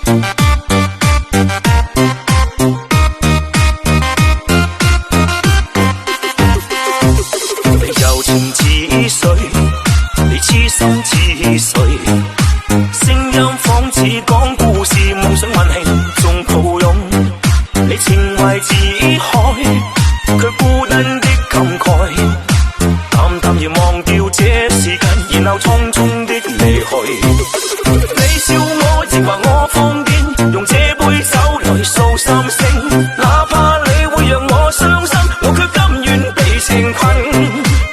你柔情似水，你痴心似水，聲音仿似講故事，夢想溫馨中抱擁。你情懷似海，卻孤單的感慨，淡淡然忘掉這時間，然後匆匆的離去。你笑我，亦話我瘋癲，用這杯酒來訴心聲，哪怕你會讓我傷心，我卻甘願被情困。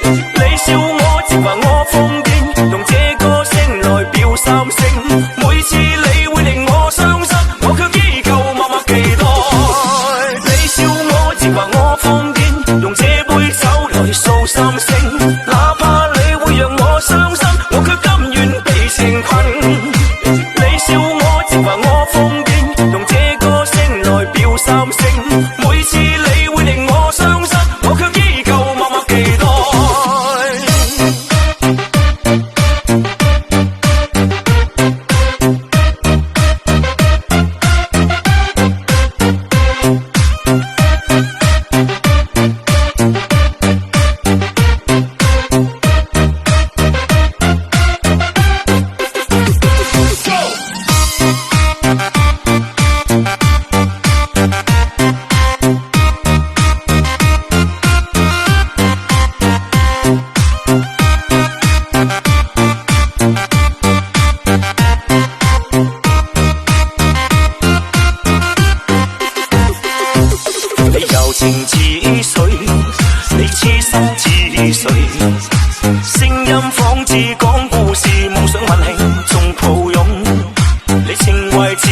你笑我，亦話我瘋癲，用這歌聲來表心聲，每次你會令我傷心，我卻依舊默默期待。你笑我，亦話我瘋癲，用這杯酒來訴心聲，哪怕你會讓我傷心，我卻甘願被情困。你笑我，亦話我瘋癲，用這歌聲來表心聲，每次你會令我傷心，我卻依舊默默期待。情似水，你痴心似水，聲音仿似講故事，夢想溫馨中抱擁。你情懷似